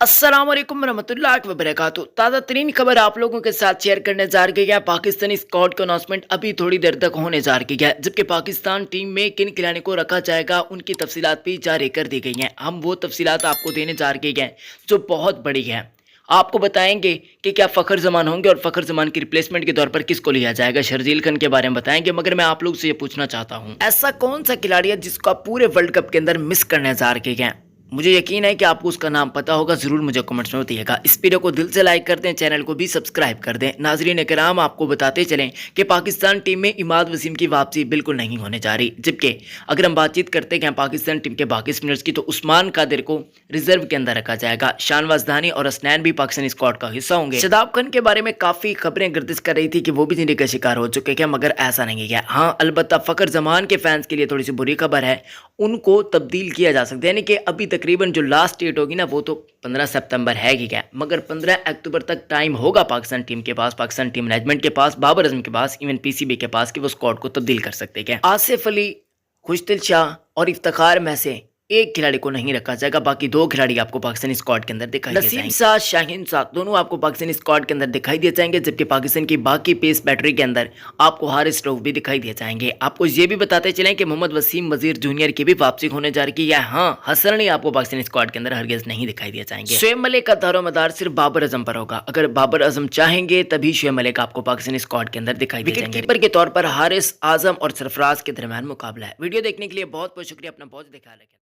अस्सलाम वालेकुम रहमतुल्लाहि व बरकातहू। ताज़ा तरीन खबर आप लोगों के साथ शेयर करने जा रही है। पाकिस्तानी स्क्वाड का अनाउंसमेंट अभी थोड़ी देर तक होने जा रही है, जबकि पाकिस्तान टीम में किन खिलाड़ियों को रखा जाएगा उनकी तफसीलात भी जारी कर दी गई हैं। हम वो तफसीलात आपको देने जा रही हैं जो बहुत बड़ी है। आपको बताएंगे कि क्या फ़खर जमान होंगे और फ़खर जमान की रिप्लेसमेंट के तौर पर किसको लिया जाएगा। शर्जील खान के बारे में बताएंगे, मगर मैं आप लोग से ये पूछना चाहता हूँ, ऐसा कौन सा खिलाड़ी है जिसको आप पूरे वर्ल्ड कप के अंदर मिस करने जा रहे हैं। मुझे यकीन है कि आपको उसका नाम पता होगा, ज़रूर मुझे कमेंट्स में बताइएगा। इस वीडियो को दिल से लाइक कर दें, चैनल को भी सब्सक्राइब कर दें। नाजरीन कराम, आपको बताते चलें कि पाकिस्तान टीम में इमाद वसीम की वापसी बिल्कुल नहीं होने जा रही, जबकि अगर हम बातचीत करते हैं पाकिस्तान टीम के बाकी स्पिनर्स की, तो उस्मान कादिर को रिजर्व के अंदर रखा जाएगा। शानवाज धानी और हसनैन भी पाकिस्तानी स्क्वाड का हिस्सा होंगे। शादाब खान के बारे में काफ़ी खबरें गर्दिश कर रही थी कि वो भी इंजरी का शिकार हो चुके हैं, मगर ऐसा नहीं है। हाँ, अलबत्ता फ़खर जमान के फैंस के लिए थोड़ी सी बुरी खबर है, उनको तब्दील किया जा सकता है। यानी कि अभी तकरीबन जो लास्ट डेट होगी ना, वो तो 15 सितंबर है ही क्या, मगर 15 अक्टूबर तक टाइम होगा पाकिस्तान टीम के पास, पाकिस्तान टीम मैनेजमेंट के पास, बाबर आजम के पास, इवन पीसीबी के पास, कि वो स्क्वाड को तब्दील कर सकते हैं। आसिफ अली, खुशदिल शाह और इफ्तिखार में से एक खिलाड़ी को नहीं रखा जाएगा, बाकी दो खिलाड़ी आपको पाकिस्तानी स्क्वाड के अंदर दिखाई दिए जाएंगे। नसीम शाह, शाहीन शाह दोनों आपको पाकिस्तानी स्क्वाड के अंदर दिखाई दिए जाएंगे, जबकि पाकिस्तान की बाकी पेस बैटरी के अंदर आपको हारिस रऊफ भी दिखाई दिए जाएंगे। आपको ये भी बताते चलें कि मोहम्मद वसीम वजीर जूनियर की भी वापसी होने जा रही है। हाँ, हसन अली आपको पाकिस्तानी स्क्वाड के अंदर हरगिज नहीं दिखाई दिए जाएंगे। शोएब मलिक का दारोमदार सिर्फ बाबर आजम पर होगा। अगर बाबर आजम चाहेंगे तभी शोएब मलिक आपको पाकिस्तानी स्क्वाड के अंदर दिखाई दिए जाएंगे। कीपर के तौर पर हारिस आजम और सरफराज के दरमियान मुकाबला है। वीडियो देखने के लिए बहुत बहुत शुक्रिया। अपना बहुत ख्याल रखें।